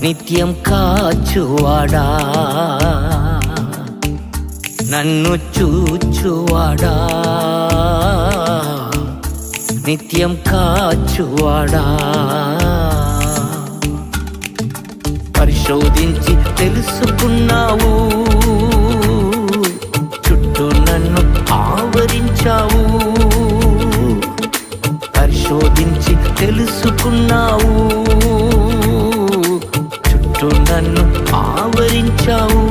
నిత్యం కాచువాడా, నన్ను చూచువాడా, నిత్యం కాచువాడా, పరిశోధించి తెలుసుకున్నావు, చుట్టూ నన్ను ఆవరించావు, పరిశోధించి తెలుసుకున్నావు, చుట్టూ నన్ను ఆవరించావు.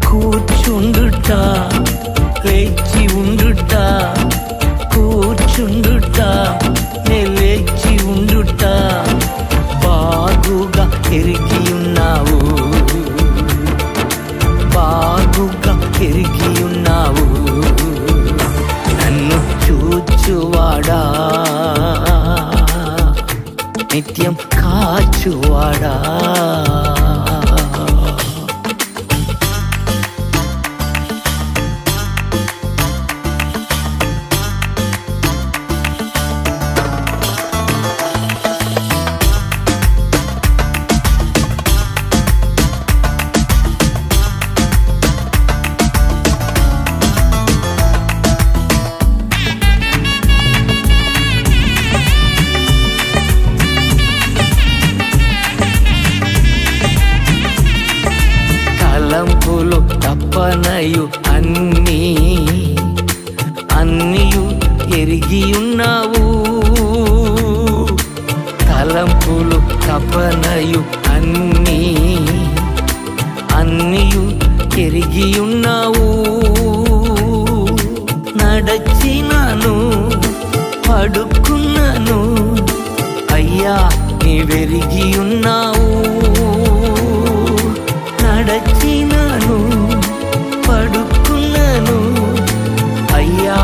కూర్చుండుట, లేచి ఉండుట, కూర్చుండుట, లేచి ఉండుట బాగుగా ఎరిగి ఉన్నావు, బాగుగా ఎరిగి ఉన్నావు, నన్ను చూచువాడా, నిత్యం కాచువాడా. తలంపులు తప్పనయు అన్నీయు ఎరిగి ఉన్నావు, తలంపులు తప్పనయు అన్నీయు ఎరిగి ఉన్నావు, నడచినాను పడుకున్నాను అయ్యా నీవెరిగి ఉన్నావు, నడచినాను పడుకున్నాను అయ్యా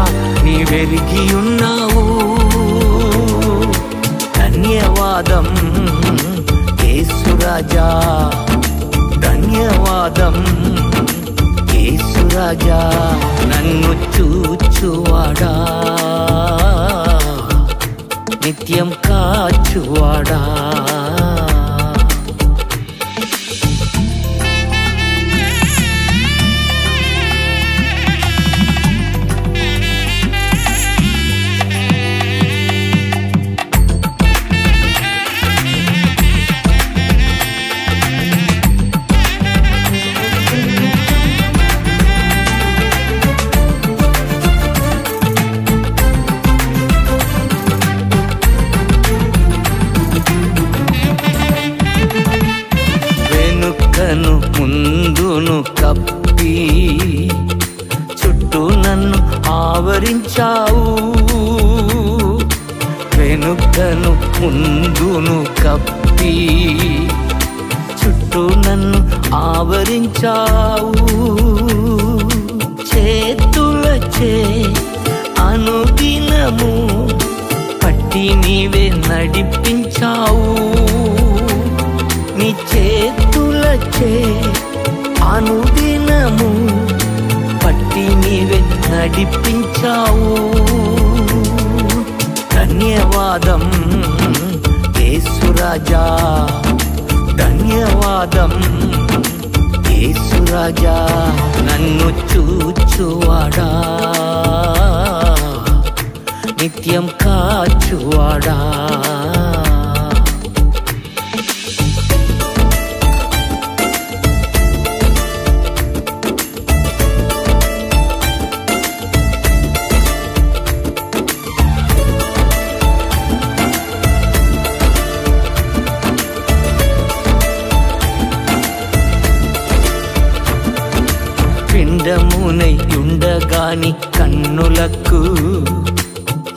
నీవెరిగి ఉన్నావు. ధన్యవాదం యేసురాజా, ధన్యవాదం యేసురాజా, నన్ను చూచువాడా, నిత్యం కాచువాడా. వెనుకను ముందును కప్పి చుట్టూ నన్ను ఆవరించావు, వెనుకను ముందును కప్పి చుట్టూ నన్ను ఆవరించావు, చేతులచే అనుదినము పట్టి నీవే నడిపించావు, నీ చేతులచే అనుదినము పట్టి నీవే నడిపించావు. ధన్యవాదం యేసురాజా, ధన్యవాదం యేసురాజా, నన్ను చూచువాడా, నిత్యం కాచువాడా. పిండమునై ఉండగాని కన్నులకు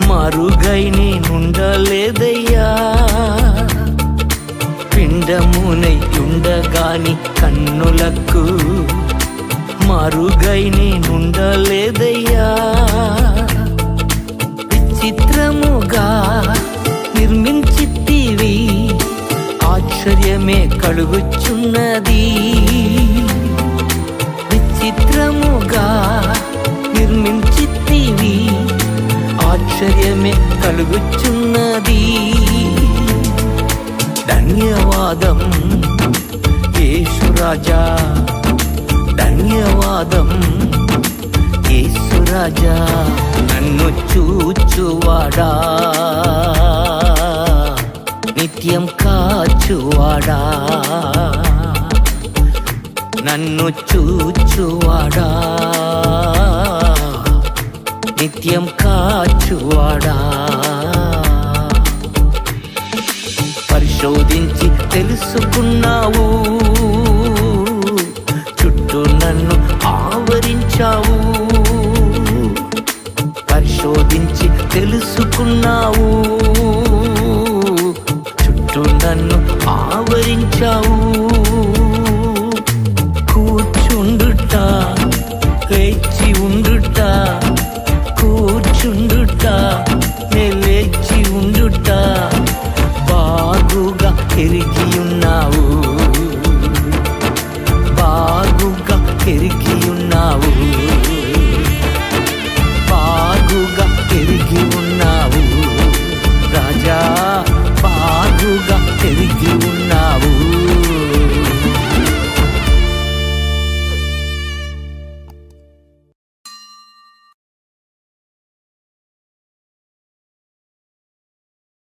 మరుగై నేనుండలేదయ్యా, పిండమునై ఉండగాని కన్నులకు మరుగై నేనుండలేదయ్యా, విచిత్రముగా నిర్మించితివి ఆశ్చర్యమే కలుగుచున్నది, విచిత్రముగా నిర్మించితివి ఆశ్చర్యమే కలుగుచున్నది. ధన్యవాదం రాజా ధన్యవాదం యేసు రాజా నన్ను చూచువాడా నిత్యం కాచువాడా నన్ను చూచువాడా నిత్యం కాచువాడా పరిశోధించి తెలుసుకున్నావు